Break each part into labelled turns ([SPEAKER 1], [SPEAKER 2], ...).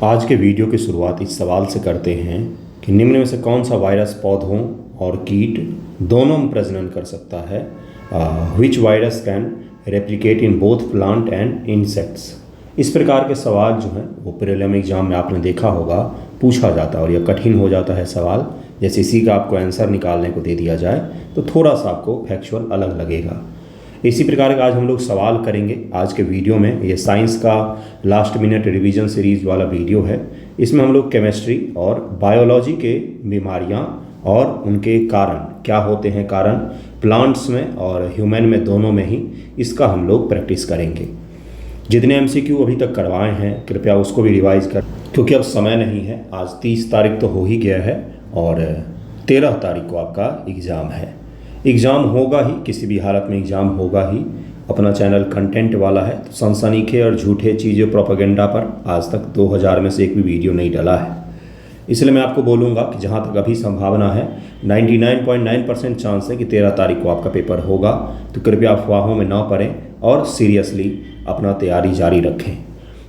[SPEAKER 1] आज के वीडियो की शुरुआत इस सवाल से करते हैं कि निम्न में से कौन सा वायरस पौधों और कीट दोनों में प्रजनन कर सकता है। Which virus can replicate in both plant and insects. इस प्रकार के सवाल जो हैं वो प्रीलिम एग्जाम में आपने देखा होगा पूछा जाता है और यह कठिन हो जाता है सवाल। जैसे इसी का आपको आंसर निकालने को दे दिया जाए तो थोड़ा सा आपको फैक्चुअल अलग लगेगा। इसी प्रकार का आज हम लोग सवाल करेंगे आज के वीडियो में। ये साइंस का लास्ट मिनट रिवीजन सीरीज वाला वीडियो है। इसमें हम लोग केमिस्ट्री और बायोलॉजी के बीमारियां और उनके कारण क्या होते हैं, कारण प्लांट्स में और ह्यूमन में दोनों में ही, इसका हम लोग प्रैक्टिस करेंगे। जितने MCQ अभी तक करवाए हैं कृपया उसको भी रिवाइज कर, क्योंकि अब समय नहीं है। आज 30 तारीख तो हो ही गया है और 13 तारीख को आपका एग्ज़ाम है। एग्ज़ाम होगा ही, किसी भी हालत में एग्ज़ाम होगा ही। अपना चैनल कंटेंट वाला है तो सनसनीखे और झूठे चीज़ें प्रोपेगेंडा पर आज तक 2000 में से एक भी वीडियो नहीं डला है। इसलिए मैं आपको बोलूँगा कि जहाँ तक अभी संभावना है 99.9% चांस है कि 13 तारीख को आपका पेपर होगा। तो कृपया अफवाहों में ना पड़ें और सीरियसली अपना तैयारी जारी रखें।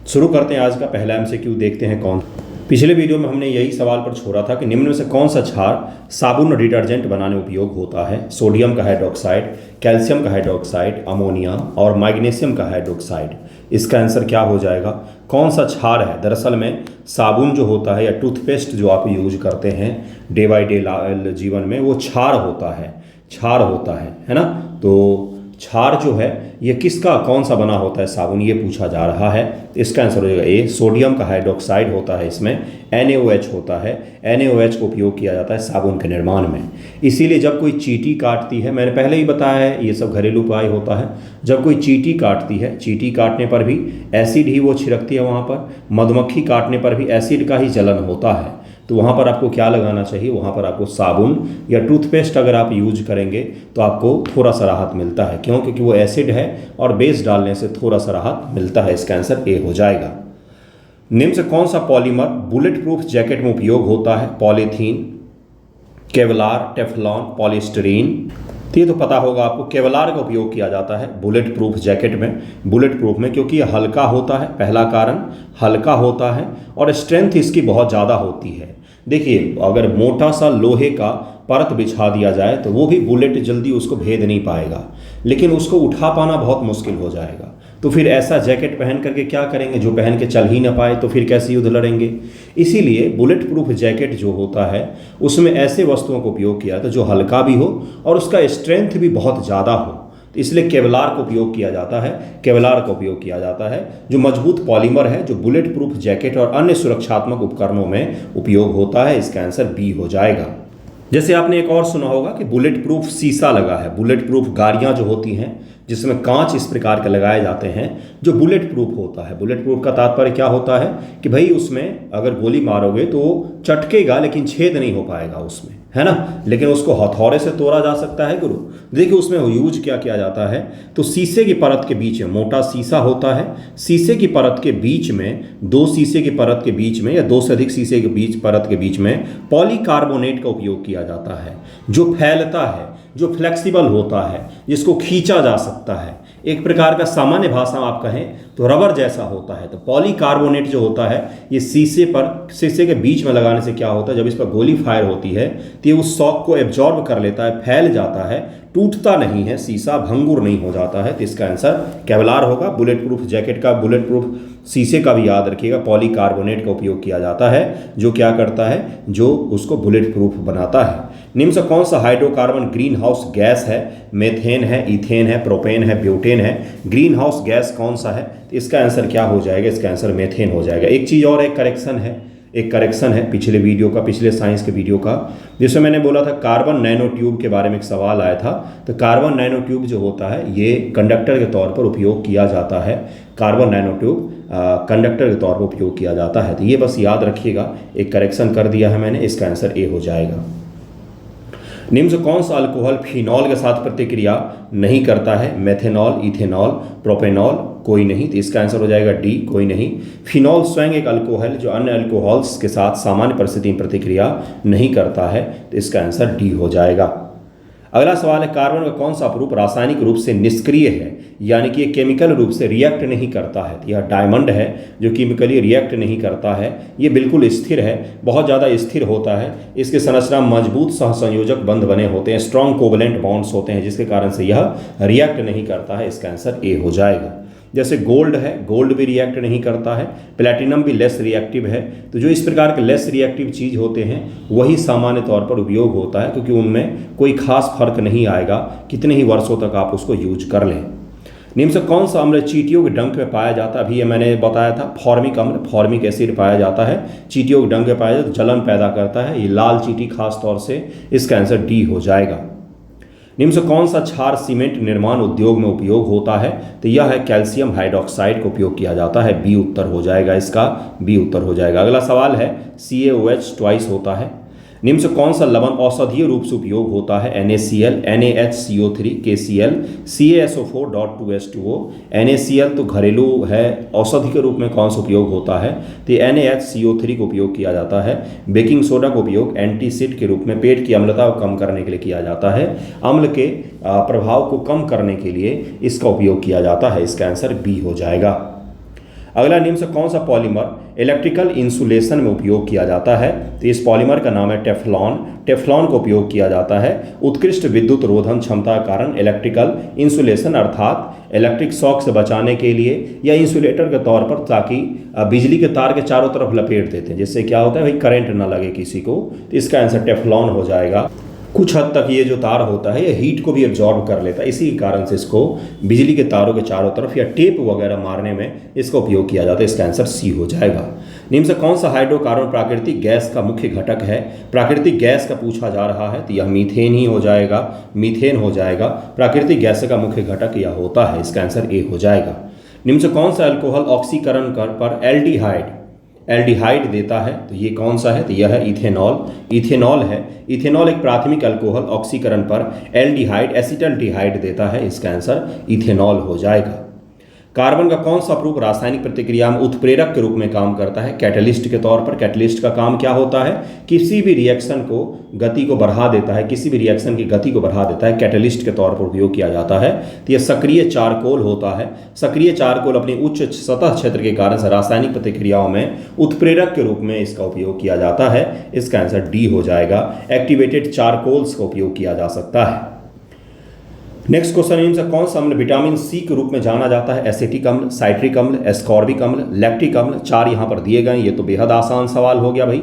[SPEAKER 1] शुरू करते हैं आज का पहला MCQ। देखते हैं कौन। पिछले वीडियो में हमने यही सवाल पर छोड़ा था कि निम्न में से कौन सा क्षार साबुन और डिटर्जेंट बनाने उपयोग होता है। सोडियम का हाइड्रोक्साइड, कैल्शियम का हाइड्रोक्साइड, अमोनिया और मैग्नीशियम का हाइड्रोक्साइड। इसका आंसर क्या हो जाएगा? कौन सा क्षार है? दरअसल में साबुन जो होता है या टूथपेस्ट जो आप यूज करते हैं डे बाई डे जीवन में, वो क्षार होता है, क्षार होता है ना। तो क्षार जो है ये किसका कौन सा बना होता है साबुन, ये पूछा जा रहा है। इसका आंसर हो जाएगा ए, सोडियम का हाइड्रोक्साइड होता है। इसमें NaOH होता है। NaOH को उपयोग किया जाता है साबुन के निर्माण में। इसीलिए जब कोई चींटी काटती है, मैंने पहले ही बताया है ये सब घरेलू उपाय होता है। जब कोई चींटी काटती है, चींटी काटने पर भी एसिड ही वो छिड़कती है वहाँ पर। मधुमक्खी काटने पर भी एसिड का ही जलन होता है। तो वहाँ पर आपको क्या लगाना चाहिए? वहाँ पर आपको साबुन या टूथपेस्ट अगर आप यूज करेंगे तो आपको थोड़ा सा राहत मिलता है। क्यों? क्योंकि वो एसिड है और बेस डालने से थोड़ा सा राहत मिलता है। इसका आंसर ए हो जाएगा। निम्न से कौन सा पॉलीमर बुलेट प्रूफ जैकेट में उपयोग होता है? Polythene, Kevlar, Teflon, polystyrene. तो ये तो पता होगा आपको, केवलार का उपयोग किया जाता है बुलेट प्रूफ जैकेट में, बुलेट प्रूफ में, क्योंकि ये हल्का होता है। पहला कारण हल्का होता है और स्ट्रेंथ इसकी बहुत ज़्यादा होती है। देखिए अगर मोटा सा लोहे का परत बिछा दिया जाए तो वो भी बुलेट जल्दी उसको भेद नहीं पाएगा, लेकिन उसको उठा पाना बहुत मुश्किल हो जाएगा। तो फिर ऐसा जैकेट पहन करके क्या करेंगे? जो पहन के चल ही ना पाए तो फिर कैसे युद्ध लड़ेंगे? इसीलिए बुलेट प्रूफ जैकेट जो होता है उसमें ऐसे वस्तुओं का उपयोग किया जाता है जो हल्का भी हो और उसका स्ट्रेंथ भी बहुत ज़्यादा हो। इसलिए केवलार का उपयोग किया जाता है। केवलार का उपयोग किया जाता है जो मजबूत पॉलीमर है, जो बुलेट प्रूफ जैकेट और अन्य सुरक्षात्मक उपकरणों में उपयोग होता है। इसका आंसर बी हो जाएगा। जैसे आपने एक और सुना होगा कि बुलेट प्रूफ शीशा लगा है। बुलेट प्रूफ गाड़ियाँ जो होती हैं जिसमें कांच इस प्रकार के लगाए जाते हैं जो बुलेट प्रूफ होता है। बुलेट प्रूफ का तात्पर्य क्या होता है कि भाई उसमें अगर गोली मारोगे तो वो चटकेगा लेकिन छेद नहीं हो पाएगा उसमें, है ना। लेकिन उसको हथौड़े से तोड़ा जा सकता है गुरु। देखिए उसमें यूज क्या किया जाता है, तो शीशे की परत के बीच में मोटा शीशा होता है। शीशे की परत के बीच में, दो शीशे की परत के बीच में या दो से अधिक शीशे के बीच परत के बीच में पॉलीकार्बोनेट का उपयोग किया जाता है, जो फैलता है, जो फ्लेक्सिबल होता है, जिसको खींचा जा सकता है। एक प्रकार का सामान्य भाषा में आप कहें तो रबर जैसा होता है। तो पॉलीकार्बोनेट जो होता है ये शीशे के बीच में लगाने से क्या होता है, जब इस पर गोली फायर होती है तो ये उस शॉक को एब्जॉर्ब कर लेता है, फैल जाता है, टूटता नहीं है, शीशा भंगुर नहीं हो जाता है। तो इसका आंसर केवलार होगा। बुलेट प्रूफ जैकेट का, बुलेट प्रूफ शीशे का भी याद रखिएगा, पॉलीकार्बोनेट का उपयोग किया जाता है जो क्या करता है, जो उसको बुलेट प्रूफ बनाता है। निम्न से कौन सा हाइड्रोकार्बन ग्रीन हाउस गैस है? मेथेन है, इथेन है, प्रोपेन है, ब्यूटेन है। ग्रीन हाउस गैस कौन सा है? तो इसका आंसर क्या हो जाएगा? इसका आंसर मेथेन हो जाएगा। एक चीज़ और, एक करेक्शन है पिछले वीडियो का, पिछले साइंस के वीडियो का, जिसमें मैंने बोला था कार्बन नैनो ट्यूब के बारे में एक सवाल आया था। तो कार्बन नैनो ट्यूब जो होता है ये कंडक्टर के तौर पर उपयोग किया जाता है। कार्बन नैनो ट्यूब कंडक्टर के तौर पर उपयोग किया जाता है। तो ये बस याद रखिएगा, एक करेक्शन कर दिया है मैंने। इसका आंसर ए हो जाएगा। निम्न से कौन सा अल्कोहल फिनॉल के साथ प्रतिक्रिया नहीं करता है? मेथेनॉल, इथेनॉल, प्रोपेनॉल, कोई नहीं। तो इसका आंसर हो जाएगा डी, कोई नहीं। फिनॉल स्वयं एक अल्कोहल जो अन्य अल्कोहल्स के साथ सामान्य परिस्थिति में प्रतिक्रिया नहीं करता है। तो इसका आंसर डी हो जाएगा। अगला सवाल है कार्बन का कौन सा अपरूप रासायनिक रूप से निष्क्रिय है, यानी कि ये केमिकल रूप से रिएक्ट नहीं करता है। तो यह डायमंड है जो केमिकली रिएक्ट नहीं करता है, ये बिल्कुल स्थिर है, बहुत ज़्यादा स्थिर होता है। इसके संरचना मजबूत सहसंयोजक बंध बने होते हैं, स्ट्रॉन्ग कोवलेंट बॉन्ड्स होते हैं, जिसके कारण से यह रिएक्ट नहीं करता है। इसका आंसर ए हो जाएगा। जैसे गोल्ड है, गोल्ड भी रिएक्ट नहीं करता है, प्लैटिनम भी लेस रिएक्टिव है। तो जो इस प्रकार के लेस रिएक्टिव चीज़ होते हैं वही सामान्य तौर पर उपयोग होता है, क्योंकि उनमें कोई खास फर्क नहीं आएगा कितने ही वर्षों तक आप उसको यूज कर लें। निम्न से कौन सा अम्ल चींटियों के डंक में पाया जाता है? अभी ये मैंने बताया था, फॉर्मिक अम्ल, फॉर्मिक एसिड पाया जाता है, चींटियों के डंक में पाया जाता है, जलन पैदा करता है, ये लाल चींटी खास तौर से। इसका आंसर डी हो जाएगा। निम्न से कौन सा क्षार सीमेंट निर्माण उद्योग में उपयोग होता है? तो यह है कैल्शियम हाइड्रोक्साइड का उपयोग किया जाता है। बी उत्तर हो जाएगा, इसका बी उत्तर हो जाएगा। अगला सवाल है CaOH ट्वाइस होता है। निम्न से कौन सा लवण औषधीय रूप से उपयोग होता है? NaCl, NaHCO3, KCl, CaSO4.2H2O। NaCl तो घरेलू है, औषधि के रूप में कौन सा उपयोग होता है? तो NaHCO3 का उपयोग किया जाता है। बेकिंग सोडा का उपयोग एंटीसिड के रूप में पेट की अम्लता को कम करने के लिए किया जाता है। अम्ल के प्रभाव को कम करने के लिए इसका उपयोग किया जाता है। इसका आंसर बी हो जाएगा। अगला निम्न से कौन सा पॉलीमर इलेक्ट्रिकल इंसुलेशन में उपयोग किया जाता है? तो इस पॉलीमर का नाम है टेफ्लॉन। टेफ्लॉन का उपयोग किया जाता है उत्कृष्ट विद्युत रोधन क्षमता के कारण इलेक्ट्रिकल इंसुलेशन अर्थात इलेक्ट्रिक शॉक से बचाने के लिए या इंसुलेटर के तौर पर, ताकि बिजली के तार के चारों तरफ लपेट देते हैं, जिससे क्या होता है भाई करंट ना लगे किसी को। तो इसका आंसर टेफ्लॉन हो जाएगा। कुछ हद तक ये जो तार होता है ये हीट को भी एब्जॉर्ब कर लेता है, इसी कारण से इसको बिजली के तारों के चारों तरफ या टेप वगैरह मारने में इसका उपयोग किया जाता है। इसका आंसर सी हो जाएगा। निम्न से कौन सा हाइड्रोकार्बन प्राकृतिक गैस का मुख्य घटक है? प्राकृतिक गैस का पूछा जा रहा है, तो यह मीथेन ही हो जाएगा, मीथेन हो जाएगा। प्राकृतिक गैस का मुख्य घटक यह होता है। इसका आंसर ए हो जाएगा। निम्न से कौन सा अल्कोहल ऑक्सीकरण कर पर एल्डिहाइड देता है? तो ये कौन सा है? तो यह है इथेनॉल। इथेनॉल है, इथेनॉल एक प्राथमिक अल्कोहल ऑक्सीकरण पर एल्डिहाइड एसिटल्डिहाइड देता है। इसका आंसर इथेनॉल हो जाएगा। कार्बन का कौन सा अप्रूप रासायनिक प्रतिक्रिया में उत्प्रेरक के रूप में काम करता है? कैटलिस्ट के तौर पर। कैटलिस्ट का काम क्या होता है? किसी भी रिएक्शन को गति को बढ़ा देता है, किसी भी रिएक्शन की गति को बढ़ा देता है, कैटलिस्ट के तौर पर उपयोग किया जाता है। तो यह सक्रिय चारकोल होता है। सक्रिय चारकोल अपनी उच्च सतह क्षेत्र के कारण से रासायनिक प्रतिक्रियाओं में उत्प्रेरक के रूप में इसका उपयोग किया जाता है। इसका आंसर डी हो जाएगा। एक्टिवेटेड चारकोल्स का उपयोग किया जा सकता है। नेक्स्ट क्वेश्चन, इनसे कौन सा अम्ल विटामिन सी के रूप में जाना जाता है? एसिटिक अम्ल, साइट्रिक अम्ल, एस्कॉर्बिक अम्ल, लैक्टिक अम्ल। चार यहाँ पर दिए गए। ये तो बेहद आसान सवाल हो गया भाई।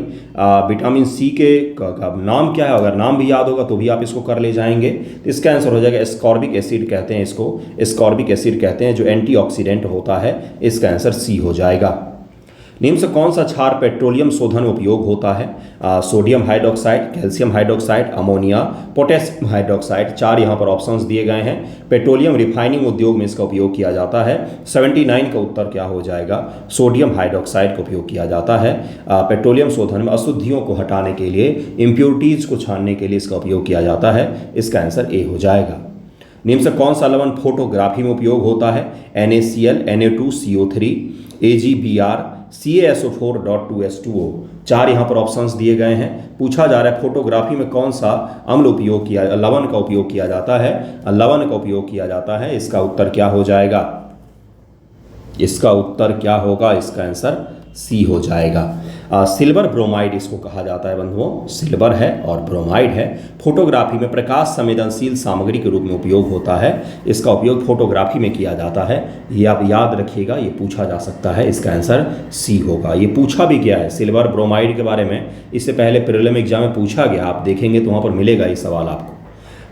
[SPEAKER 1] विटामिन सी के का नाम क्या है? अगर नाम भी याद होगा तो भी आप इसको कर ले जाएंगे। तो इसका आंसर हो जाएगा एस्कॉर्बिक एसिड कहते हैं इसको, एस्कॉर्बिक एसिड कहते हैं, जो एंटीऑक्सीडेंट होता है। इसका आंसर सी हो जाएगा। निम्न से कौन सा क्षार पेट्रोलियम शोधन में उपयोग होता है? Sodium hydroxide, calcium hydroxide, ammonia, potassium hydroxide. चार यहाँ पर ऑप्शंस दिए गए हैं। पेट्रोलियम रिफाइनिंग उद्योग में इसका उपयोग किया जाता है। 79 का उत्तर क्या हो जाएगा? सोडियम हाइड्रोक्साइड का उपयोग किया जाता है। पेट्रोलियम शोधन में अशुद्धियों को हटाने के लिए, इम्प्योरिटीज़ को छानने के लिए इसका उपयोग किया जाता है। इसका आंसर ए हो जाएगा। निम्न से कौन सा लवण फोटोग्राफी में उपयोग होता है? NaCl, Na2CO3, AgBr, CaSO4.2H2O। चार यहाँ पर ऑप्शंस दिए गए हैं। पूछा जा रहा है फोटोग्राफी में कौन सा अम्ल उपयोग किया, लवण का उपयोग किया जाता है? लवण का उपयोग किया जाता है। इसका उत्तर क्या हो जाएगा? इसका उत्तर क्या होगा? इसका आंसर सी हो जाएगा। सिल्वर ब्रोमाइड इसको कहा जाता है बंधुओं। सिल्वर है और ब्रोमाइड है। फोटोग्राफी में प्रकाश संवेदनशील सामग्री के रूप में उपयोग होता है। इसका उपयोग फोटोग्राफी में किया जाता है। ये आप याद रखिएगा, ये पूछा जा सकता है। इसका आंसर सी होगा। ये पूछा भी गया है सिल्वर ब्रोमाइड के बारे में, इससे पहले प्रीलिम एग्जाम में पूछा गया। आप देखेंगे तो वहाँ पर मिलेगा ये सवाल आपको।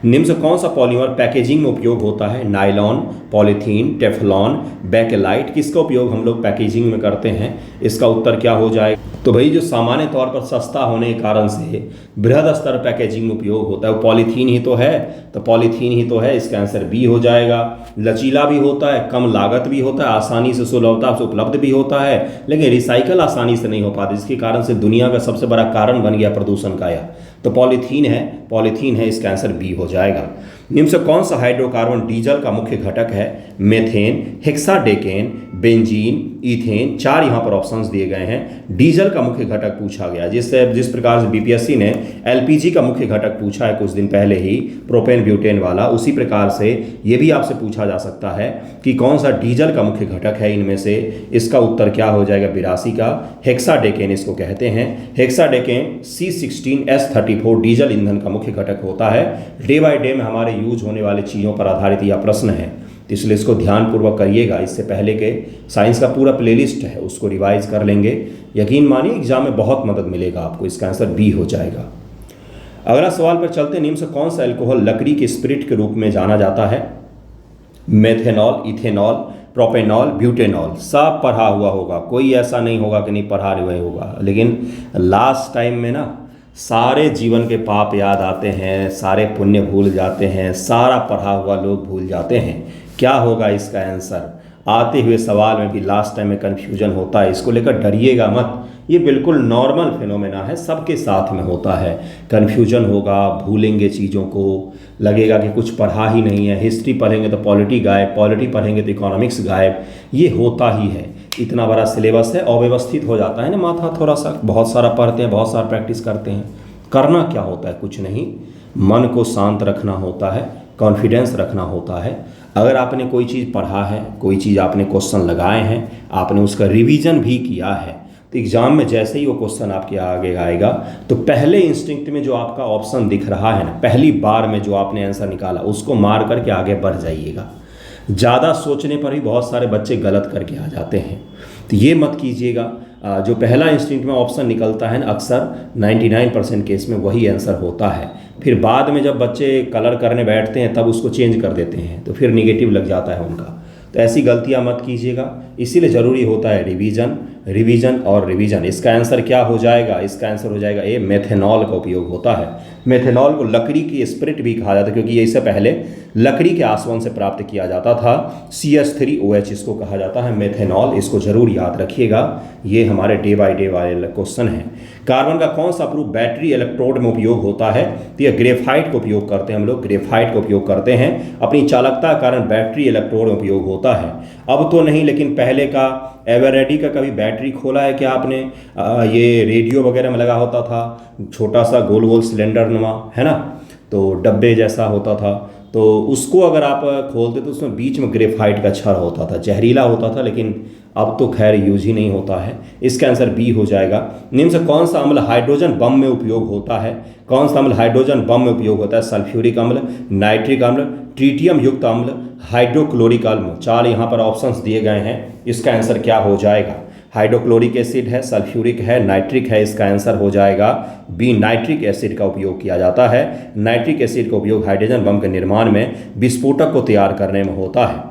[SPEAKER 1] निम्न से कौन सा पॉलीमर पैकेजिंग में उपयोग होता है? Nylon, polythene, Teflon, bakelite. किसका उपयोग हम लोग पैकेजिंग में करते हैं? इसका उत्तर क्या हो जाएगा? तो भाई जो सामान्य तौर पर सस्ता होने के कारण से बृहद स्तर पैकेजिंग में उपयोग होता है वो पॉलीथीन ही तो है। तो पॉलीथीन ही तो है। इसका आंसर बी हो जाएगा। लचीला भी होता है, कम लागत भी होता है, आसानी से सुलभता से उपलब्ध भी होता है, लेकिन रिसाइकल आसानी से नहीं हो पाती, जिसके कारण से दुनिया का सबसे बड़ा कारण बन गया प्रदूषण का। यह तो पॉलीथीन है, पॉलीथीन है। इसका आंसर बी हो जाएगा। निम्न से कौन सा हाइड्रोकार्बन डीजल का मुख्य घटक है? Methane, हेक्साडेकेन, benzene, ethane. 4 यहाँ पर ऑप्शंस दिए गए हैं। डीजल का मुख्य घटक पूछा गया, जिस प्रकार से बीपीएससी ने एलपीजी का मुख्य घटक पूछा है कुछ दिन पहले ही, प्रोपेन ब्यूटेन वाला, उसी प्रकार से ये भी आपसे पूछा जा सकता है कि कौन सा डीजल का मुख्य घटक है इनमें से। इसका उत्तर क्या हो जाएगा? 82 का हेक्साडेकेन इसको कहते हैं। हेक्साडेकेन C16H34 डीजल ईंधन का मुख्य घटक होता है। डे बाय डे में हमारे यूज होने वाली चीज़ों पर आधारित यह प्रश्न है, तो इसलिए इसको ध्यानपूर्वक करिएगा। इससे पहले के साइंस का पूरा प्लेलिस्ट है, उसको रिवाइज कर लेंगे। यकीन मानिए एग्जाम में बहुत मदद मिलेगा आपको। इसका आंसर बी हो जाएगा। अगला सवाल पर चलते हैं। निम्न से कौन सा अल्कोहल लकड़ी के स्पिरिट के रूप में जाना जाता है? Methanol, ethanol, propanol, butanol. सब पढ़ा हुआ होगा, कोई ऐसा नहीं होगा कि नहीं पढ़ा हुआ होगा। लेकिन लास्ट टाइम में ना सारे जीवन के पाप याद आते हैं, सारे पुण्य भूल जाते हैं, सारा पढ़ा हुआ लोग भूल जाते हैं। क्या होगा इसका आंसर? आते हुए सवाल में भी लास्ट टाइम में कन्फ्यूजन होता है। इसको लेकर डरिएगा मत, ये बिल्कुल नॉर्मल फिनोमेना है, सबके साथ में होता है। कन्फ्यूजन होगा, भूलेंगे चीज़ों को, लगेगा कि कुछ पढ़ा ही नहीं है। हिस्ट्री पढ़ेंगे तो पॉलिटी गायब, पॉलिटी पढ़ेंगे तो इकोनॉमिक्स गायब। ये होता ही है, इतना बड़ा सिलेबस है, अव्यवस्थित हो जाता है ना माथा थोड़ा सा। बहुत सारा पढ़ते हैं, बहुत सारा प्रैक्टिस करते हैं। करना क्या होता है? कुछ नहीं, मन को शांत रखना होता है, कॉन्फिडेंस रखना होता है। अगर आपने कोई चीज़ पढ़ा है, कोई चीज़ आपने क्वेश्चन लगाए हैं, आपने उसका रिवीजन भी किया है, तो एग्ज़ाम में जैसे ही वो क्वेश्चन आपके आगे आएगा तो पहले इंस्टिंक्ट में जो आपका ऑप्शन दिख रहा है ना, पहली बार में जो आपने आंसर निकाला, उसको मार करके आगे बढ़ जाइएगा। ज़्यादा सोचने पर ही बहुत सारे बच्चे गलत करके आ जाते हैं, तो ये मत कीजिएगा। जो पहला इंस्टिंक्ट में ऑप्शन निकलता है ना, अक्सर 99% केस में वही आंसर होता है। फिर बाद में जब बच्चे कलर करने बैठते हैं तब उसको चेंज कर देते हैं, तो फिर निगेटिव लग जाता है उनका। तो ऐसी गलतियां मत कीजिएगा, इसीलिए ज़रूरी होता है रिवीजन, रिवीजन और रिवीजन। इसका आंसर क्या हो जाएगा? इसका आंसर हो जाएगा ए, मेथेनॉल का उपयोग होता है। मेथेनॉल को लकड़ी की स्पिरिट भी कहा जाता है, क्योंकि इससे पहले लकड़ी के आसवन से प्राप्त किया जाता था। CH3OH इसको कहा जाता है, मेथेनॉल। इसको जरूर याद रखिएगा, ये हमारे डे बाय डे वाले क्वेश्चन हैं। कार्बन का कौन सा प्रूफ बैटरी इलेक्ट्रोड में उपयोग होता है? तो ये ग्रेफाइट का उपयोग करते हैं हम लोग, ग्रेफाइट का उपयोग करते हैं। अपनी चालकता के कारण बैटरी इलेक्ट्रोड में उपयोग होता है। अब तो नहीं, लेकिन पहले का एवरेडी का कभी बैटरी खोला है क्या आपने? ये रेडियो वगैरह में लगा होता था, छोटा सा गोल गोल सिलेंडर नुमा, है ना, तो डब्बे जैसा होता था। तो उसको अगर आप खोलते तो उसमें बीच में ग्रेफाइट का छड़ होता था, जहरीला होता था, लेकिन अब तो खैर यूज ही नहीं होता है। इसका आंसर बी हो जाएगा। निम्न से कौन सा अम्ल हाइड्रोजन बम में उपयोग होता है? कौन सा अम्ल हाइड्रोजन बम में उपयोग होता है? सल्फ्यूरिक अम्ल, नाइट्रिक अम्ल, ट्रीटियम युक्त अम्ल, हाइड्रोक्लोरिक अम्ल। 4 यहाँ पर ऑप्शंस दिए गए हैं। इसका आंसर क्या हो जाएगा? हाइड्रोक्लोरिक एसिड है, सल्फ्यूरिक है, नाइट्रिक है। इसका आंसर हो जाएगा बी, नाइट्रिक एसिड का उपयोग किया जाता है। नाइट्रिक एसिड का उपयोग हाइड्रोजन बम के निर्माण में विस्फोटक को तैयार करने में होता है।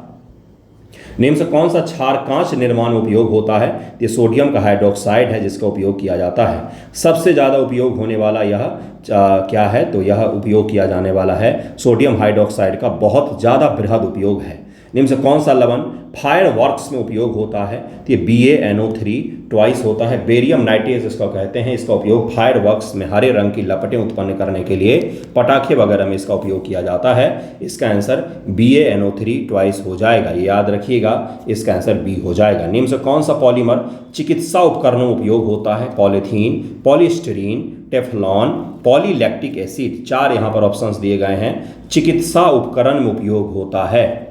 [SPEAKER 1] निम्न से कौन सा क्षार कांच निर्माण में उपयोग होता है? ये सोडियम का हाइड्रोक्साइड है जिसका उपयोग किया जाता है। सबसे ज़्यादा उपयोग होने वाला यह क्या है? तो यह उपयोग किया जाने वाला है सोडियम हाइड्रोक्साइड का, बहुत ज़्यादा बृहद उपयोग है। निम्न से कौन सा लवण फायर वर्क्स में उपयोग होता है? तो ये BaNO3 ट्वाइस होता है। बेरियम नाइट्रेट इसको कहते हैं। इसका उपयोग फायर वर्क्स में हरे रंग की लपटें उत्पन्न करने के लिए, पटाखे वगैरह में इसका उपयोग किया जाता है। इसका आंसर BaNO3 ट्वाइस हो जाएगा, ये याद रखिएगा। इसका आंसर बी हो जाएगा। निम्न से कौन सा पॉलीमर चिकित्सा उपकरणों में उपयोग होता है? Polythene, polystyrene, Teflon, polylactic acid. 4 यहाँ पर ऑप्शंस दिए गए हैं। चिकित्सा उपकरण में उपयोग होता है,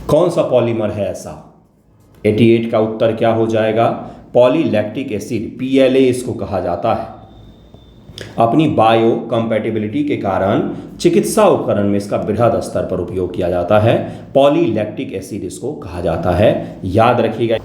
[SPEAKER 1] कौन सा पॉलीमर है ऐसा? 88 का उत्तर क्या हो जाएगा? पॉलीलैक्टिक एसिड, PLA इसको कहा जाता है। अपनी बायो कंपैटिबिलिटी के कारण चिकित्सा उपकरण में इसका बृहद स्तर पर उपयोग किया जाता है। पॉलीलैक्टिक एसिड इसको कहा जाता है, याद रखिएगा।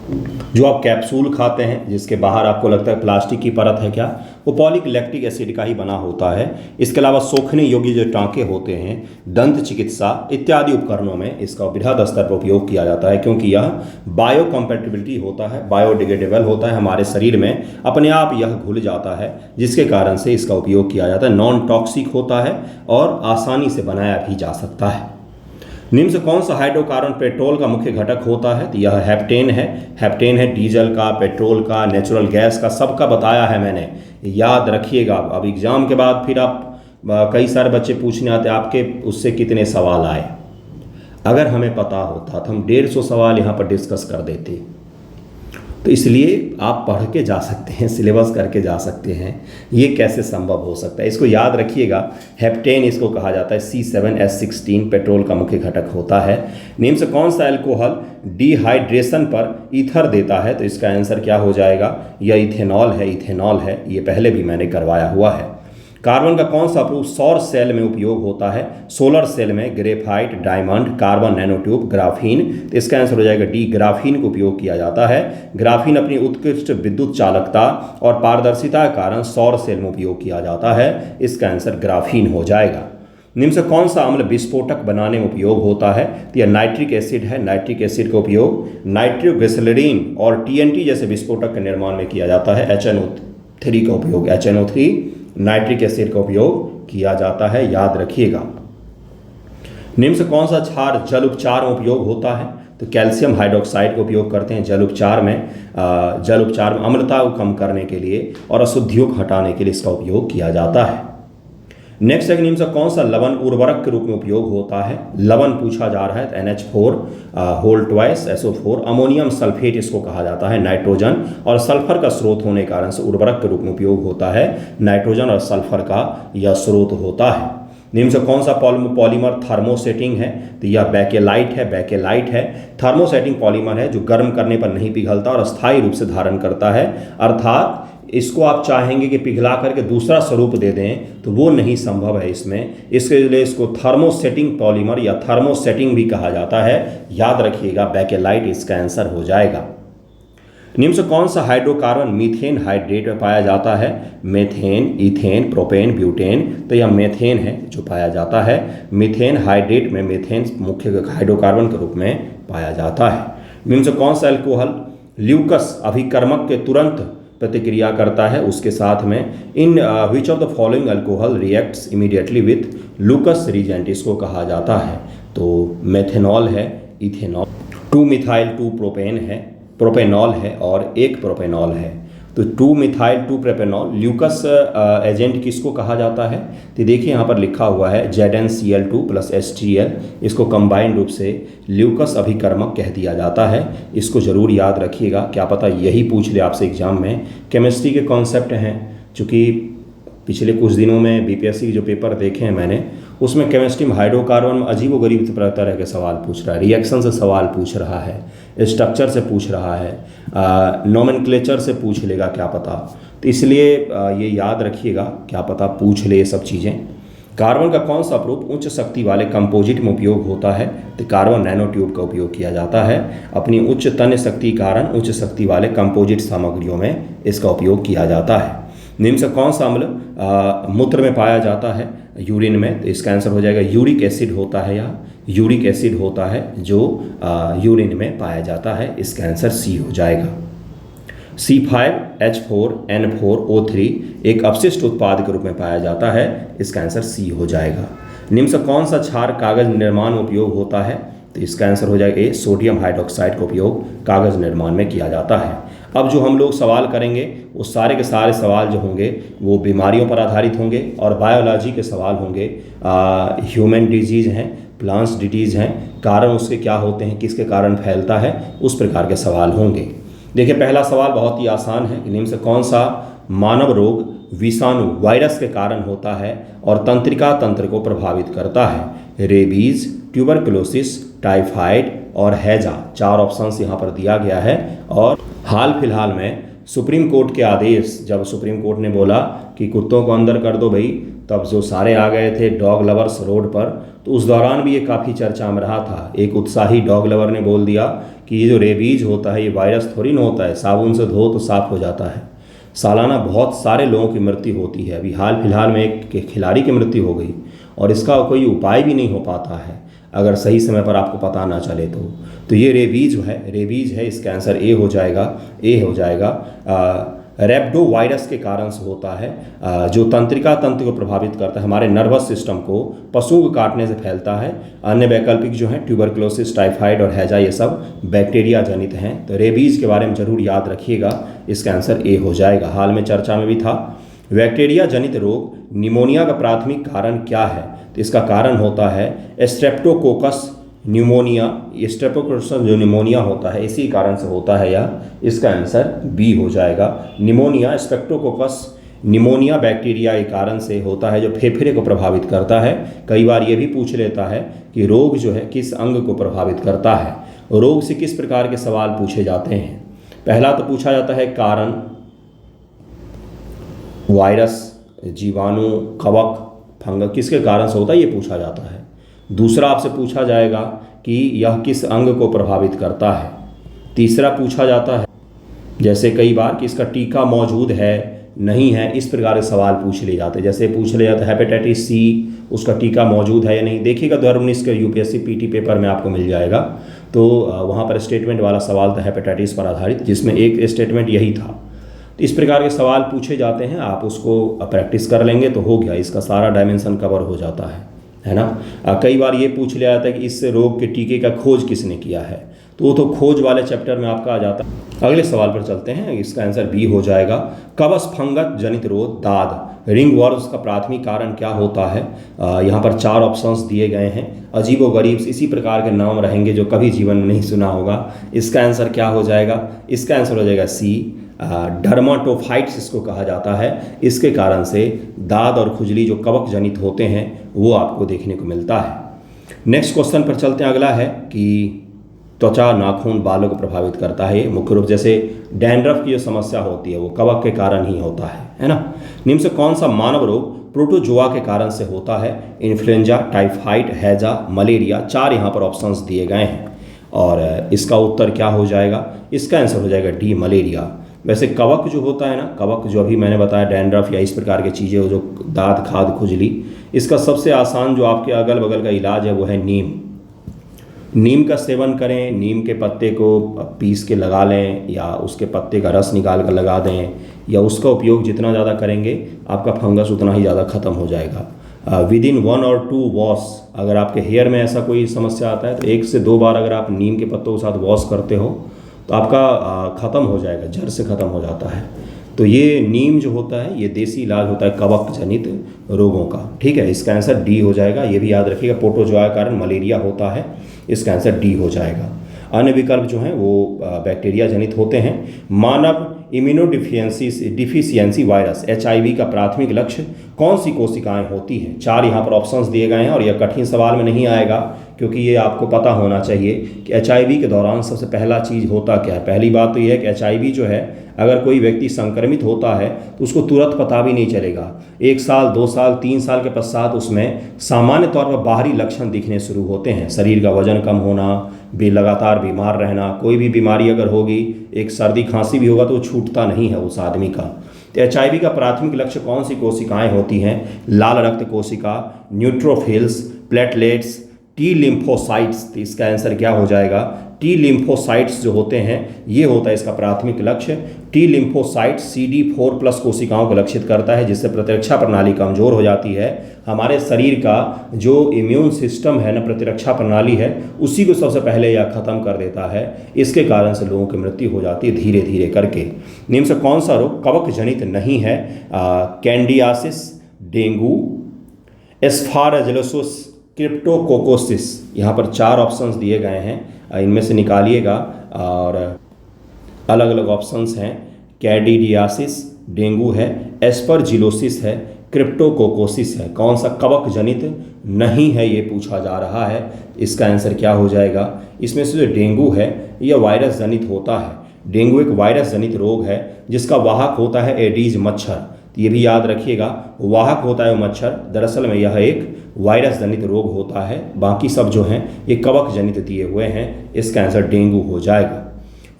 [SPEAKER 1] जो आप कैप्सूल खाते हैं जिसके बाहर आपको लगता है प्लास्टिक की परत है क्या, वो पॉलीलैक्टिक एसिड का ही बना होता है। इसके अलावा सोखने योग्य जो टाँके होते हैं, दंत चिकित्सा इत्यादि उपकरणों में इसका बृहद स्तर पर उपयोग किया जाता है, क्योंकि यह बायो कंपैटिबिलिटी होता है, बायोडिग्रेडेबल होता है। हमारे शरीर में अपने आप यह घुल जाता है, जिसके कारण से इसका उपयोग किया जाता है। नॉन टॉक्सिक होता है और आसानी से बनाया भी जा सकता है। निम्न से कौन सा हाइड्रोकार्बन पेट्रोल का मुख्य घटक होता है? तो यह हेप्टेन है। हेप्टेन है डीजल का, पेट्रोल का, नेचुरल गैस का, सबका बताया है मैंने, याद रखिएगा। अब एग्जाम के बाद फिर आप कई सारे बच्चे पूछने आते आपके उससे कितने सवाल आए। अगर हमें पता होता तो हम 150 सवाल यहाँ पर डिस्कस कर देते। तो इसलिए आप पढ़ के जा सकते हैं, सिलेबस करके जा सकते हैं। ये कैसे संभव हो सकता है, इसको याद रखिएगा। हेप्टेन इसको कहा जाता है, C7H16 पेट्रोल का मुख्य घटक होता है। निम्न से कौन सा अल्कोहल डिहाइड्रेशन पर ईथर देता है? तो इसका आंसर क्या हो जाएगा? यह इथेनॉल है, इथेनॉल है। ये पहले भी मैंने करवाया हुआ है। कार्बन का कौन सा प्रूफ सौर सेल में उपयोग होता है? सोलर सेल में graphite, diamond, carbon nanotube, graphene. तो इसका आंसर हो जाएगा डी, ग्राफीन का उपयोग किया जाता है। ग्राफीन अपनी उत्कृष्ट विद्युत चालकता और पारदर्शिता के कारण सौर सेल में उपयोग किया जाता है। इसका आंसर ग्राफीन हो जाएगा। निम्न से कौन सा अम्ल विस्फोटक बनाने में उपयोग होता है? तो यह नाइट्रिक एसिड है। नाइट्रिक एसिड का उपयोग नाइट्रोग्लिसरीन और TNT जैसे विस्फोटक के निर्माण में किया जाता है। HNO3 का उपयोग, HNO3 नाइट्रिक एसिड का उपयोग किया जाता है, याद रखिएगा। निम्न से कौन सा क्षार जल उपचार में उपयोग होता है? तो कैल्शियम हाइड्रोक्साइड का उपयोग करते हैं जल उपचार में। अम्लता को कम करने के लिए और अशुद्धियों को हटाने के लिए इसका उपयोग किया जाता है। नेक्स्ट है, निम्न से कौन सा लवण उर्वरक के रूप में उपयोग होता है? लवण पूछा जा रहा है तो NH4 whole twice SO4। Ammonium sulphate इसको कहा जाता है। नाइट्रोजन और सल्फर का स्रोत होने के कारण से उर्वरक के रूप में उपयोग होता है। नाइट्रोजन और सल्फर का यह स्रोत होता है। निम्न से कौन सा पॉलीमर थर्मोसेटिंग है? तो यह बेकेलाइट है। बेकेलाइट है थर्मोसेटिंग पॉलीमर है जो गर्म करने पर नहीं पिघलता और अस्थायी रूप से धारण करता है। अर्थात इसको आप चाहेंगे कि पिघला करके दूसरा स्वरूप दे दें तो वो नहीं संभव है इसमें। इसके लिए इसको थर्मोसेटिंग पॉलीमर या थर्मोसेटिंग भी कहा जाता है, याद रखिएगा। बेकेलाइट इसका आंसर हो जाएगा। निम्न से कौन सा हाइड्रोकार्बन मीथेन हाइड्रेट में पाया जाता है? Methane, ethane, propane, butane. तो यह मेथेन है जो पाया जाता है। मीथेन हाइड्रेट में मेथेन मुख्य हाइड्रोकार्बन के रूप में पाया जाता है। निम्न से कौन सा अल्कोहल ल्यूकस अभिकर्मक के तुरंत प्रतिक्रिया करता है? उसके साथ में in which of the following alcohol reacts immediately with Lucas reagent इसको कहा जाता है। तो मेथेनॉल है, इथेनॉल, 2 मिथाइल 2 प्रोपेन है, प्रोपेनॉल है और 1 प्रोपेनॉल है। तो 2 मिथाइल 2 प्रोपेनॉल ल्यूकस एजेंट किसको कहा जाता है? तो देखिए यहाँ पर लिखा हुआ है ZnCl2 + HCl। इसको कंबाइंड रूप से ल्यूकस अभिकर्मक कह दिया जाता है। इसको ज़रूर याद रखिएगा, क्या पता यही पूछ ले आपसे एग्जाम में। केमिस्ट्री के कॉन्सेप्ट हैं, चूँकि पिछले कुछ दिनों में BPSC के जो पेपर देखे हैं मैंने, उसमें केमिस्ट्री में हाइड्रोकार्बन में अजीब व गरीब तरह के सवाल पूछ रहा है। रिएक्शन से सवाल पूछ रहा है, स्ट्रक्चर से पूछ रहा है, नोमेनक्लेचर से पूछ लेगा, क्या पता। तो इसलिए ये याद रखिएगा, क्या पता पूछ ले ये सब चीज़ें। कार्बन का कौन सा प्रूफ उच्च शक्ति वाले कंपोजिट में उपयोग होता है? तो कार्बन नैनोट्यूब का उपयोग किया जाता है। अपनी उच्च तन्य शक्ति के कारण उच्च शक्ति वाले कंपोजिट सामग्रियों में इसका उपयोग किया जाता है। निम्न से कौन सा अम्ल मूत्र में पाया जाता है? यूरिन में। तो इसका आंसर हो जाएगा यूरिक एसिड होता है, या यूरिक एसिड होता है जो यूरिन में पाया जाता है। इसका आंसर C हो जाएगा। C5H4N4O3 एक अपशिष्ट उत्पाद के रूप में पाया जाता है। इसका आंसर C हो जाएगा। निम्न से कौन सा क्षार कागज निर्माण में उपयोग होता है? तो इसका आंसर हो जाएगा A, सोडियम हाइड्रोक्साइड का उपयोग कागज निर्माण में किया जाता है। अब जो हम लोग सवाल करेंगे वो सारे के सारे सवाल जो होंगे वो बीमारियों पर आधारित होंगे और बायोलॉजी के सवाल होंगे। ह्यूमन डिजीज़ हैं, प्लांट्स डिजीज़ हैं, कारण उसके क्या होते हैं, किसके कारण फैलता है, उस प्रकार के सवाल होंगे। देखिए पहला सवाल बहुत ही आसान है। निम्न से कौन सा मानव रोग विषाणु वायरस के कारण होता है और तंत्रिका तंत्र को प्रभावित करता है? रेबीज, ट्यूबरकुलोसिस, टाइफाइड और हैजा। 4 ऑप्शंस यहाँ पर दिया गया है। और हाल फिलहाल में सुप्रीम कोर्ट के आदेश, जब सुप्रीम कोर्ट ने बोला कि कुत्तों को अंदर कर दो भाई, तब जो सारे आ गए थे डॉग लवर्स रोड पर, तो उस दौरान भी ये काफ़ी चर्चा में रहा था। एक उत्साही डॉग लवर ने बोल दिया कि ये जो रेबीज होता है ये वायरस थोड़ी ना होता है, साबुन से धो तो साफ़ हो जाता है। सालाना बहुत सारे लोगों की मृत्यु होती है। अभी हाल फिलहाल में एक खिलाड़ी की मृत्यु हो गई और इसका कोई उपाय भी नहीं हो पाता है अगर सही समय पर आपको पता ना चले तो ये रेबीज है, रेबीज है। इसका आंसर ए हो जाएगा। रैप्डो वायरस के कारण से होता है, जो तंत्रिका तंत्र को प्रभावित करता है, हमारे नर्वस सिस्टम को पशुओं को काटने से फैलता है। अन्य वैकल्पिक जो हैं ट्यूबरकुलोसिस, टाइफाइड और हैजा, ये सब बैक्टीरिया जनित हैं। तो रेबीज के बारे में जरूर याद रखिएगा। इसका आंसर ए हो जाएगा। हाल में चर्चा में भी था। बैक्टीरिया जनित रोग निमोनिया का प्राथमिक कारण क्या है? तो इसका कारण होता है स्ट्रेप्टोकोकस न्यूमोनिया। स्ट्रेप्टोकोकस जो निमोनिया होता है इसी कारण से होता है यह। इसका आंसर बी हो जाएगा। निमोनिया स्ट्रेप्टोकोकस निमोनिया बैक्टीरिया के कारण से होता है जो फेफड़े को प्रभावित करता है। कई बार ये भी पूछ लेता है कि रोग जो है किस अंग को प्रभावित करता है। रोग से किस प्रकार के सवाल पूछे जाते हैं? पहला तो पूछा जाता है कारण, वायरस, जीवाणु, कवक, फंगस किसके कारण से होता है ये पूछा जाता है। दूसरा आपसे पूछा जाएगा कि यह किस अंग को प्रभावित करता है। तीसरा पूछा जाता है जैसे कई बार कि इसका टीका मौजूद है नहीं है, इस प्रकार के सवाल पूछ लिए जाते हैं। जैसे पूछ लिया जाता है हेपेटाइटिस सी, उसका टीका मौजूद है या नहीं। देखिएगा 2019 के यूपीएससी पीटी पेपर में आपको मिल जाएगा। तो वहाँ पर स्टेटमेंट वाला सवाल था हेपेटाइटिस पर आधारित, जिसमें एक स्टेटमेंट यही था। तो इस प्रकार के सवाल पूछे जाते हैं, आप उसको प्रैक्टिस कर लेंगे तो हो गया, इसका सारा डायमेंशन कवर हो जाता है ना। कई बार ये पूछ लिया जाता है कि इस रोग के टीके का खोज किसने किया है, तो वो तो खोज वाले चैप्टर में आपका आ जाता है। अगले सवाल पर चलते हैं, इसका आंसर बी हो जाएगा। कवच फंगस जनित रोग दाद रिंग वर्म्स का प्राथमिक कारण क्या होता है? यहाँ पर 4 ऑप्शंस दिए गए हैं। अजीबोगरीब इसी प्रकार के नाम रहेंगे जो कभी जीवन में नहीं सुना होगा। इसका आंसर क्या हो जाएगा? इसका आंसर हो जाएगा सी, डर्माटोफाइट्स इसको कहा जाता है। इसके कारण से दाद और खुजली जो कवक जनित होते हैं वो आपको देखने को मिलता है। नेक्स्ट क्वेश्चन पर चलते हैं। अगला है कि त्वचा, नाखून, बालों को प्रभावित करता है। मुख्य रूप जैसे डैंड्रफ की जो समस्या होती है वो कवक के कारण ही होता है ना। निम्न से कौन सा मानव रोग प्रोटोजोआ के कारण से होता है? इन्फ्लुएंजा, टाइफाइड, हैजा, मलेरिया। 4 यहाँ पर ऑप्शंस दिए गए हैं और इसका उत्तर क्या हो जाएगा? इसका आंसर हो जाएगा डी, मलेरिया। वैसे कवक जो होता है ना, कवक जो अभी मैंने बताया डैंड्रफ या इस प्रकार की चीज़ें जो दाद, खाद, खुजली, इसका सबसे आसान जो आपके अगल बगल का इलाज है वो है नीम। नीम का सेवन करें, नीम के पत्ते को पीस के लगा लें या उसके पत्ते का रस निकाल कर लगा दें, या उसका उपयोग जितना ज़्यादा करेंगे आपका फंगस उतना ही ज़्यादा ख़त्म हो जाएगा। विदिन 1 और 2 वॉश, अगर आपके हेयर में ऐसा कोई समस्या आता है तो 1 से 2 बार अगर आप नीम के पत्तों के साथ वॉश करते हो तो आपका ख़त्म हो जाएगा, जड़ से ख़त्म हो जाता है। तो ये नीम जो होता है ये देसी इलाज होता है कवक जनित रोगों का। ठीक है, इसका आंसर डी हो जाएगा। ये भी याद रखिएगा, प्रोटोजोआ के कारण मलेरिया होता है, इसका आंसर डी हो जाएगा। अन्य विकल्प जो हैं वो बैक्टीरिया जनित होते हैं। मानव इम्यूनोडिफिशियंसी वायरस HIV का प्राथमिक लक्ष्य कौन सी कोशिकाएं होती हैं? 4 यहाँ पर ऑप्शंस दिए गए हैं और यह कठिन सवाल में नहीं आएगा क्योंकि ये आपको पता होना चाहिए कि HIV के दौरान सबसे पहला चीज़ होता क्या है। पहली बात तो यह है कि HIV जो है अगर कोई व्यक्ति संक्रमित होता है तो उसको तुरंत पता भी नहीं चलेगा। 1 साल, 2 साल, 3 साल के पश्चात उसमें सामान्य तौर पर बाहरी लक्षण दिखने शुरू होते हैं। शरीर का वजन कम होना, लगातार बीमार रहना, कोई भी बीमारी अगर होगी, एक सर्दी खांसी भी होगा तो वो छूटता नहीं है उस आदमी का। तो HIV का प्राथमिक लक्ष्य कौन सी कोशिकाएं होती हैं? लाल रक्त कोशिका, न्यूट्रोफिल्स, प्लेटलेट्स, टी लिम्फोसाइट्स। तो इसका आंसर क्या हो जाएगा? टी लिम्फोसाइट्स जो होते हैं ये होता है इसका प्राथमिक लक्ष्य। टी लिम्फोसाइट्स CD4+ कोशिकाओं को लक्षित करता है जिससे प्रतिरक्षा प्रणाली कमज़ोर हो जाती है। हमारे शरीर का जो इम्यून सिस्टम है ना, प्रतिरक्षा प्रणाली है, उसी को सबसे पहले यह ख़त्म कर देता है। इसके कारण से लोगों की मृत्यु हो जाती है धीरे धीरे करके। निम्न से कौन सा रोग कवक जनित नहीं है? कैंडियासिस, डेंगू, एस्पारजिलोसिस, क्रिप्टोकोकोसिस। यहाँ पर 4 ऑप्शंस दिए गए हैं, इनमें से निकालिएगा और अलग अलग ऑप्शंस हैं। कैंडिडियासिस, डेंगू है, एस्परजिलोसिस है, क्रिप्टोकोकोसिस है। कौन सा कवक जनित नहीं है ये पूछा जा रहा है। इसका आंसर क्या हो जाएगा? इसमें से जो डेंगू है यह वायरस जनित होता है। डेंगू एक वायरस जनित रोग है जिसका वाहक होता है एडीज मच्छर। तो ये भी याद रखिएगा, वाहक होता है मच्छर, दरअसल में यह एक वायरस जनित रोग होता है। बाकी सब जो हैं ये कवक जनित दिए हुए हैं। इसका आंसर डेंगू हो जाएगा।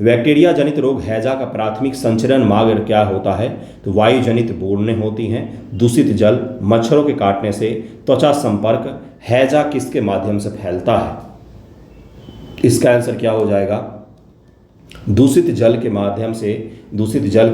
[SPEAKER 1] बैक्टीरिया जनित रोग हैजा का प्राथमिक संचरण मार्ग क्या होता है? तो वायु जनित बूंदें होती हैं, दूषित जल, मच्छरों के काटने से, त्वचा संपर्क। हैजा किसके माध्यम से फैलता है? इसका आंसर क्या हो जाएगा? दूषित जल के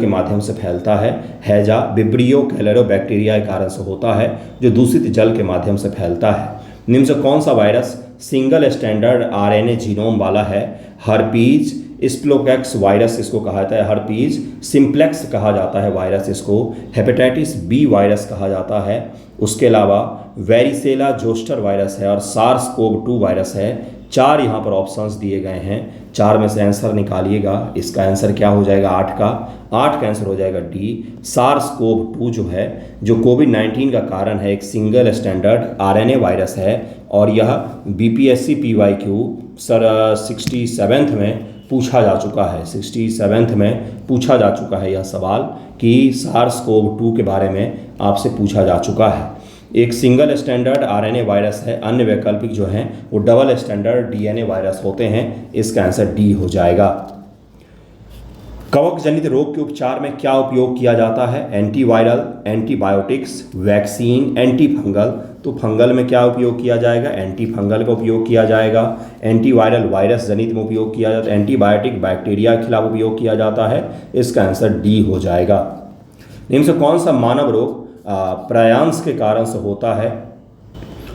[SPEAKER 1] माध्यम से फैलता है। हैजा विब्रियो कैलेरोबैक्टीरिया के कारण से होता है जो दूषित जल के माध्यम से फैलता है। निम्न से कौन सा virus single standard RNA genome वाला है? हर्पीज, स्पिलोकैक्स वायरस इसको कहा जाता है, हर्पीज सिम्प्लेक्स कहा जाता है वायरस इसको, हेपेटाइटिस बी वायरस कहा जाता है, उसके अलावा वेरिसेला जोस्टर वायरस है और सार्स कोव 2 वायरस है। 4 यहाँ पर ऑप्शंस दिए गए हैं, 4 में से आंसर निकालिएगा। इसका आंसर क्या हो जाएगा 8 का, 8 का आंसर हो जाएगा डी। सार्स कोव 2 जो है, जो कोविड-19 का कारण है, एक सिंगल स्टैंडर्ड आरएनए वायरस है और यह बीपीएससी पीवाईक्यू सर 67th में पूछा जा चुका है, 67th में पूछा जा चुका है यह सवाल कि सार्स कोव 2 के बारे में आपसे पूछा जा चुका है। एक सिंगल स्टैंडर्ड आरएनए वायरस है, अन्य वैकल्पिक जो हैं वो डबल स्टैंडर्ड डीएनए वायरस होते हैं। इसका आंसर डी हो जाएगा। कवक जनित रोग के उपचार में क्या उपयोग किया जाता है? Antiviral, antibiotics, vaccine, anti fungal. तो फंगल में क्या उपयोग किया जाएगा? एंटी फंगल का उपयोग किया जाएगा। एंटीवायरल वायरस जनित में उपयोग किया जाता है। एंटीबायोटिक बैक्टीरिया के खिलाफ उपयोग किया जाता है। इसका आंसर डी हो जाएगा। निम्न से कौन सा मानव रोग प्रयांस के कारण से होता है?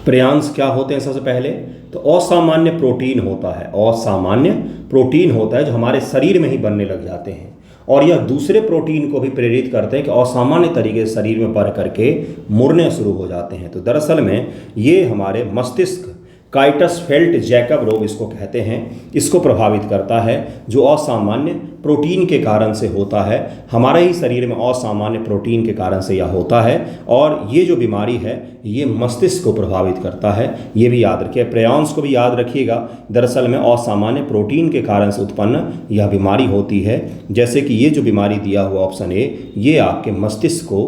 [SPEAKER 1] प्रयांस क्या होते हैं? सबसे पहले तो असामान्य प्रोटीन होता है, असामान्य प्रोटीन होता है जो हमारे शरीर में ही बनने लग जाते हैं और यह दूसरे प्रोटीन को भी प्रेरित करते हैं कि असामान्य तरीके से शरीर में बढ़ करके मुड़ने शुरू हो जाते हैं। तो दरअसल में ये हमारे मस्तिष्क काइटसफेल्ट जैकब रोग इसको कहते हैं, इसको प्रभावित करता है जो असामान्य प्रोटीन के कारण से होता है। हमारे ही शरीर में असामान्य प्रोटीन के कारण से यह होता है और ये जो बीमारी है ये मस्तिष्क को प्रभावित करता है। ये भी याद रखिए, प्रयांस को भी याद रखिएगा। दरअसल में असामान्य प्रोटीन के कारण से उत्पन्न यह बीमारी होती है। जैसे कि ये जो बीमारी दिया हुआ ऑप्शन ए, ये आपके मस्तिष्क को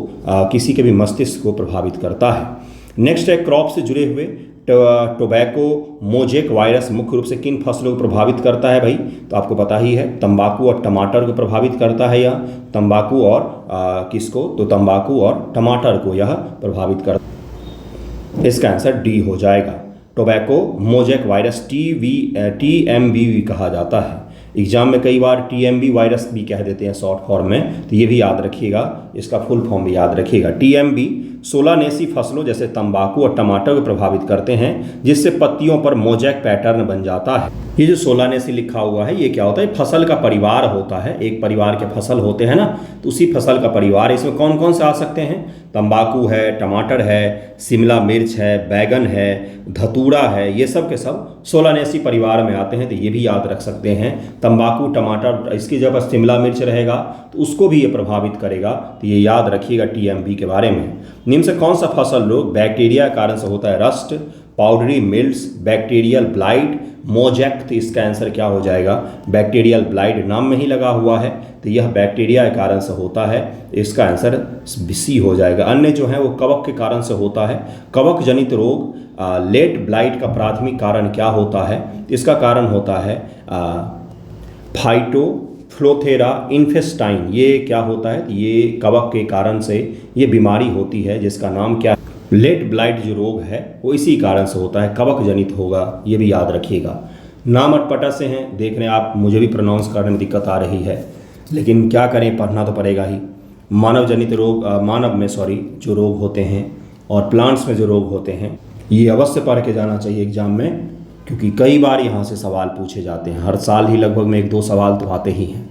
[SPEAKER 1] किसी के भी मस्तिष्क को प्रभावित करता है। नेक्स्ट है क्रॉप से जुड़े हुए टोबैको मोजेक वायरस मुख्य रूप से किन फसलों को प्रभावित करता है भाई? तो आपको पता ही है, तंबाकू और टमाटर को प्रभावित करता है। यह तंबाकू और किसको? तो तंबाकू और टमाटर को यह प्रभावित करता है। इसका आंसर डी हो जाएगा। टोबैको मोजेक वायरस TMV कहा जाता है। एग्जाम में कई बार TMV वायरस भी कह देते हैं शॉर्ट फॉर्म में, तो ये भी याद रखिएगा, इसका फुल फॉर्म भी याद रखिएगा। TMV सोलानेसी फसलों जैसे तंबाकू और टमाटर को प्रभावित करते हैं जिससे पत्तियों पर मोजैक पैटर्न बन जाता है। ये जो सोलानेसी लिखा हुआ है ये क्या होता है? फसल का परिवार होता है, एक परिवार के फसल होते हैं ना, तो उसी फसल का परिवार। इसमें कौन कौन से आ सकते हैं? तंबाकू है, टमाटर है, शिमला मिर्च है, बैगन है, धतूरा है, ये सब के सब सोलानेसी परिवार में आते हैं। तो ये भी याद रख सकते हैं, तंबाकू टमाटर, इसकी जगह शिमला मिर्च रहेगा तो उसको भी ये प्रभावित करेगा। तो ये याद रखिएगा TMV के बारे में। निम्न से कौन सा फसल रोग बैक्टीरिया के कारण से होता है? Rust, powdery mildews, bacterial blight, mosaic. तो इसका आंसर क्या हो जाएगा? बैक्टीरियल ब्लाइट नाम में ही लगा हुआ है, तो यह बैक्टीरिया के कारण से होता है। इसका आंसर सी हो जाएगा। अन्य जो है वो कवक के कारण से होता है। कवक जनित रोग लेट ब्लाइट का प्राथमिक कारण क्या होता है? इसका कारण होता है फाइटोफ्लोथेरा इन्फेस्टाइन। ये क्या होता है? ये कवक के कारण से ये बीमारी होती है जिसका नाम क्या है? लेट ब्लाइट जो रोग है वो इसी कारण से होता है, कवक जनित होगा, ये भी याद रखिएगा। नाम अटपटा से हैं, देख रहे हैं आप, मुझे भी प्रोनाउंस करने में दिक्कत आ रही है, लेकिन क्या करें, पढ़ना तो पड़ेगा ही। मानव जनित रोग, जो रोग होते हैं और प्लांट्स में जो रोग होते हैं, ये अवश्य पढ़ के जाना चाहिए एग्जाम में, क्योंकि कई बार यहाँ से सवाल पूछे जाते हैं। हर साल ही लगभग में 1-2 सवाल तो आते ही हैं,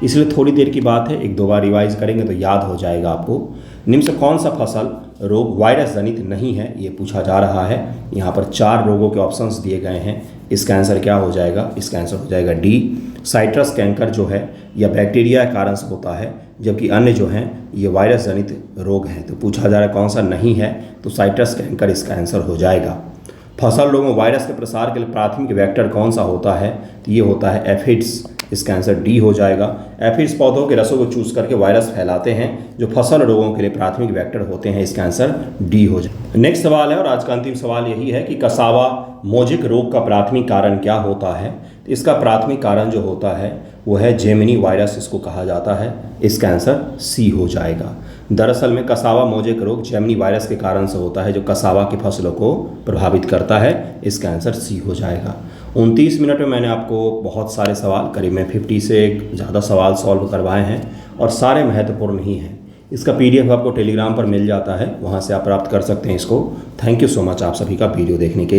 [SPEAKER 1] इसलिए थोड़ी देर की बात है, 1-2 बार रिवाइज करेंगे तो याद हो जाएगा आपको। निम्न से कौन सा फसल रोग वायरस जनित नहीं है? ये पूछा जा रहा है। यहाँ पर 4 रोगों के ऑप्शंस दिए गए हैं। इसका आंसर क्या हो जाएगा? इसका आंसर हो जाएगा डी। साइट्रस कैंकर जो है यह बैक्टीरिया के कारण से होता है, जबकि अन्य जो हैं ये वायरस जनित रोग हैं। तो पूछा जा रहा है कौन सा नहीं है, तो साइट्रस कैंकर इसका आंसर हो जाएगा। फसल रोगों वायरस के प्रसार के लिए प्राथमिक वेक्टर कौन सा होता है? तो ये होता है एफिड्स। इसका आंसर डी हो जाएगा। एफिड्स पौधों के रसों को चूस करके वायरस फैलाते हैं जो फसल रोगों के लिए प्राथमिक वेक्टर होते हैं। इसका आंसर डी हो जाएगा। नेक्स्ट सवाल है और आज का अंतिम सवाल यही है कि कसावा मोजिक रोग का प्राथमिक कारण क्या होता है? तो इसका प्राथमिक कारण जो होता है वो है जेमिनी वायरस, इसको कहा जाता है। इसका आंसर सी हो जाएगा। दरअसल में कसावा मोजेक रोग जेमिनी वायरस के कारण से होता है जो कसावा की फसलों को प्रभावित करता है। इसका आंसर सी हो जाएगा। 29 मिनट में मैंने आपको बहुत सारे सवाल, करीब में 50 से ज़्यादा सवाल सॉल्व करवाए हैं और सारे महत्वपूर्ण ही हैं। इसका PDF आपको टेलीग्राम पर मिल जाता है, वहाँ से आप प्राप्त कर सकते हैं इसको। थैंक यू सो मच आप सभी का वीडियो देखने के